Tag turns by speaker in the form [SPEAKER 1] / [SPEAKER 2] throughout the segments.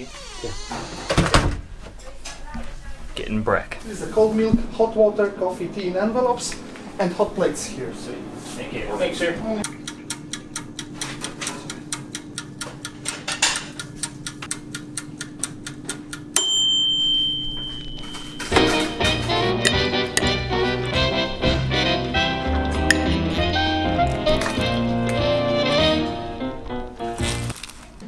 [SPEAKER 1] coffee. Yeah. Getting break.
[SPEAKER 2] This is a cold milk, hot water, coffee, tea in envelopes, and hot plates here. So
[SPEAKER 1] thank you. We'll make sure.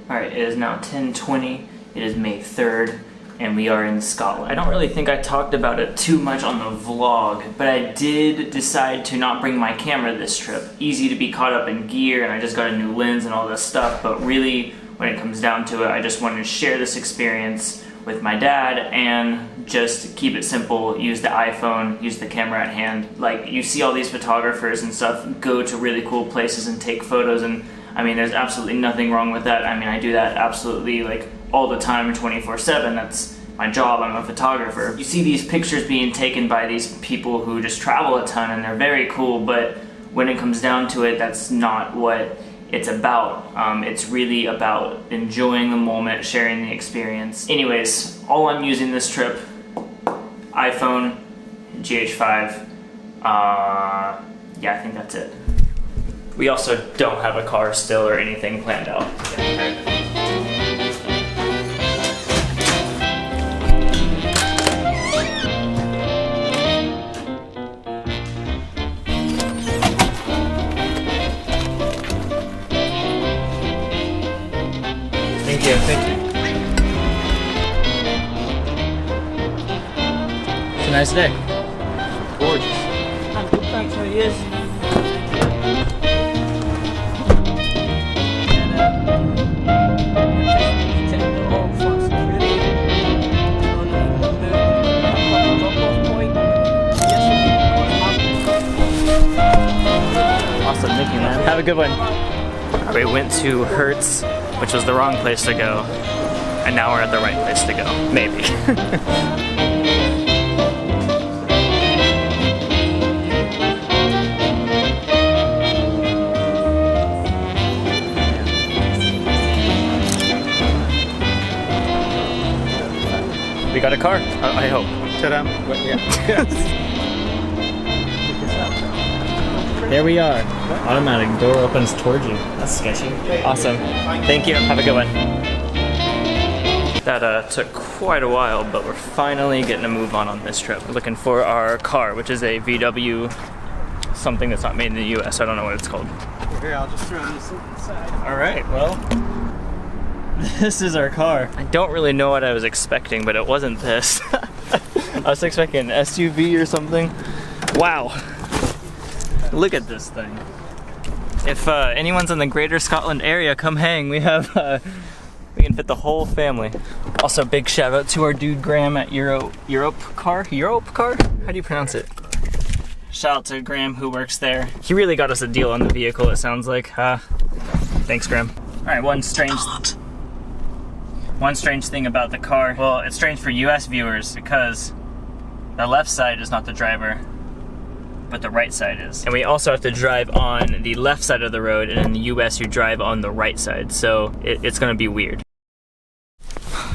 [SPEAKER 1] Alright, it is now 10:20. It is May 3rd. And we are in Scotland. I don't really think I talked about it too much on the vlog, but I did decide to not bring my camera this trip. Easy to be caught up in gear, and I just got a new lens and all this stuff, but really, when it comes down to it, I just wanted to share this experience with my dad and just keep it simple, use the iPhone, use the camera at hand. Like, you see all these photographers and stuff go to really cool places and take photos, and I mean, there's absolutely nothing wrong with that. I mean, I do that absolutely, like, all the time, 24/7. That's my job. I'm a photographer. You see these pictures being taken by these people who just travel a ton, and they're very cool, but when it comes down to it, that's not what it's about. It's really about enjoying the moment, sharing the experience. Anyways, all I'm using this trip, iPhone, GH5, yeah, I think that's it. We also don't have a car still or anything planned out. Thank you. It's a nice day. Gorgeous. I'm good, thanks. How are you? Awesome, thank you, man. Have a good one. We went to Hertz, which was the wrong place to go, and now we're at the right place to go. Maybe. We got a car, I hope. Ta-da. Yeah. There we are. Automatic door opens towards you. That's sketchy. Awesome. Thank you. Have a good one. That took quite a while, but we're finally getting a move on this trip. We're looking for our car, which is a VW, something that's not made in the US. I don't know what it's called.
[SPEAKER 2] here, I'll just throw this inside.
[SPEAKER 1] All right, well, this is our car. I don't really know what I was expecting, but it wasn't this. I was expecting an SUV or something. Wow. Look at this thing. If anyone's in the greater Scotland area, come hang. We have, we can fit the whole family. Also, big shout out to our dude Graham at Europe Car? How do you pronounce it? Shout out to Graham who works there. He really got us a deal on the vehicle, it sounds like. Thanks, Graham. All right, one strange thing about the car. Well, it's strange for US viewers because the left side is not the driver, but the right side is. And we also have to drive on the left side of the road, and in the US you drive on the right side, so it's gonna be weird.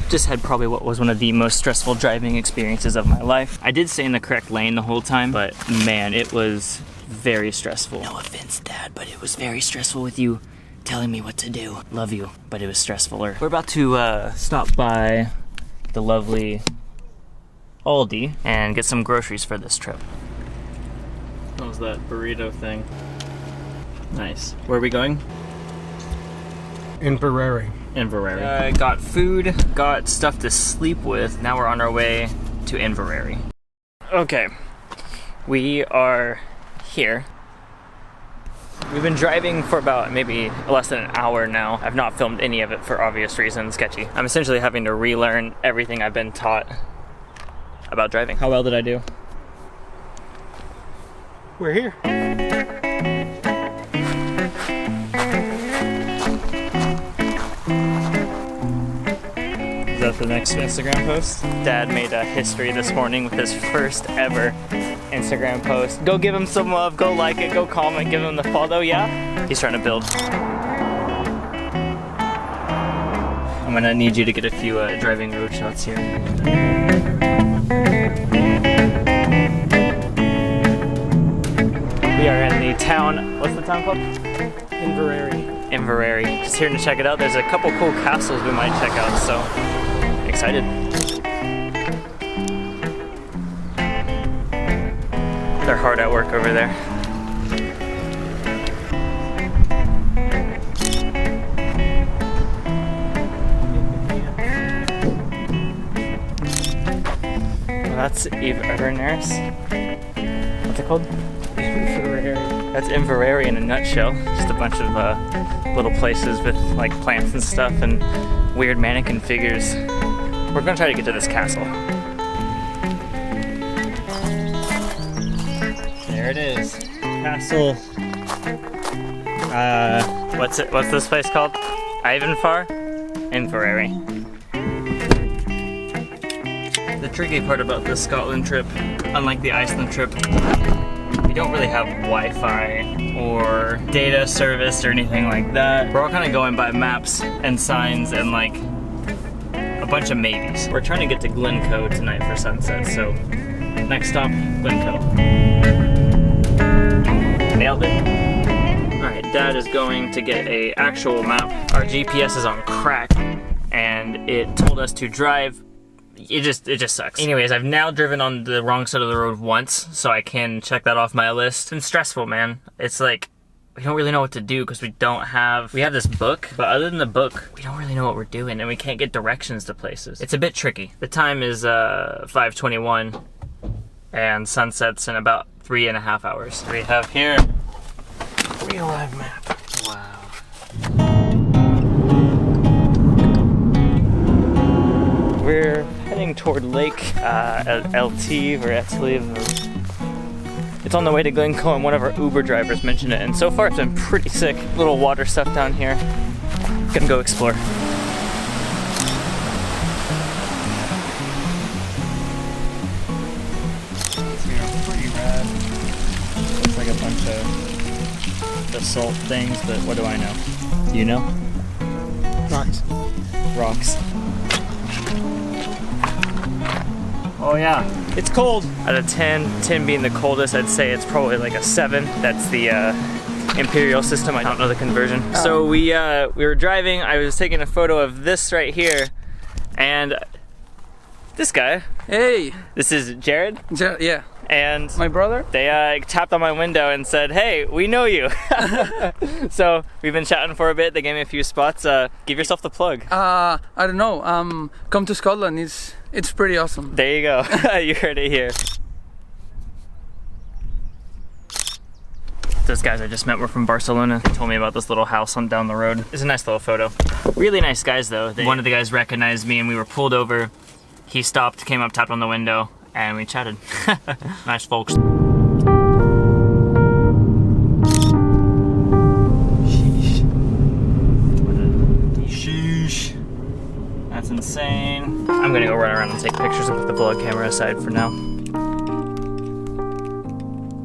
[SPEAKER 1] Just had probably what was one of the most stressful driving experiences of my life. I did stay in the correct lane the whole time, but man, it was very stressful. No offense, Dad, but it was very stressful with you telling me what to do. Love you, but it was stressfuler. We're about to stop by the lovely Aldi and get some groceries for this trip. What was that burrito thing? Nice. Where are we going?
[SPEAKER 2] Inverary.
[SPEAKER 1] Inverary. Got food, got stuff to sleep with. Now we're on our way to Inverary. Okay, we are here. We've been driving for about maybe less than an hour now. I've not filmed any of it for obvious reasons, sketchy. I'm essentially having to relearn everything I've been taught about driving. How well did I do?
[SPEAKER 2] We're here.
[SPEAKER 1] Is that the next Instagram post? Dad made a history this morning with his first ever Instagram post. Go give him some love, go like it, go comment, give him the follow, yeah? He's trying to build. I'm gonna need you to get a few driving road shots here. We are in the town, what's the town called? Inverary. Just here to check it out. There's a couple cool castles we might check out, so excited. They're hard at work over there. Well, that's Inverness. What's it called? That's Inverary in a nutshell. Just a bunch of little places with like plants and stuff and weird mannequin figures. We're gonna try to get to this castle. There it is. Castle. What's this place called? Ivanfar? Inverary. The tricky part about the Scotland trip, unlike the Iceland trip, we don't really have Wi-Fi or data service or anything like that. We're all kind of going by maps and signs and like a bunch of maybes. We're trying to get to Glencoe tonight for sunset, so next stop, Glencoe. Nailed it. Alright, Dad is going to get a actual map. Our GPS is on crack and it told us to drive. It just sucks. Anyways, I've now driven on the wrong side of the road once, so I can check that off my list. It's been stressful, man. It's like, we don't really know what to do because we have this book, but other than the book, we don't really know what we're doing and we can't get directions to places. It's a bit tricky. The time is 5:21 and sunsets in about 3.5 hours. We have here real live map. Wow. We're heading toward Lake LT or Etzli. It's on the way to Glencoe and one of our Uber drivers mentioned it, and so far it's been pretty sick. Little water stuff down here. Gonna go explore. It's pretty rad. Looks like a bunch of basalt things, but what do I know? You know? Rocks. Oh yeah, it's cold. Out of 10, 10 being the coldest, I'd say it's probably like a 7. That's the imperial system. I don't know the conversion. Oh. So we were driving. I was taking a photo of this right here, and this guy.
[SPEAKER 3] Hey.
[SPEAKER 1] This is Jared.
[SPEAKER 3] Yeah.
[SPEAKER 1] And
[SPEAKER 3] my brother.
[SPEAKER 1] They tapped on my window and said, "Hey, we know you." So we've been chatting for a bit. They gave me a few spots. Give yourself the plug.
[SPEAKER 3] I don't know. Come to Scotland. It's pretty awesome.
[SPEAKER 1] There you go. You heard it here. Those guys I just met were from Barcelona. They told me about this little house on down the road. It's a nice little photo. Really nice guys though. One of the guys recognized me and we were pulled over. He stopped, came up, tapped on the window, and we chatted. Nice folks. Sheesh. That's insane. I'm gonna go run around and take pictures and put the vlog camera aside for now.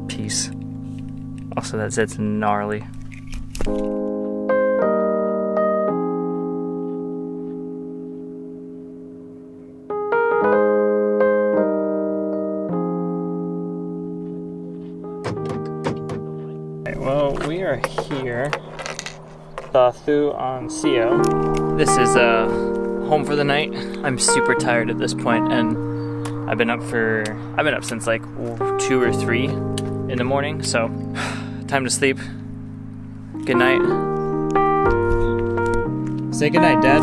[SPEAKER 1] Peace. Also, that zit's gnarly. Well, we are here, Thathu on Sio. This is home for the night. I'm super tired at this point, and I've been up since like 2 or 3 in the morning. So, time to sleep. Good night. Say good night, Dad.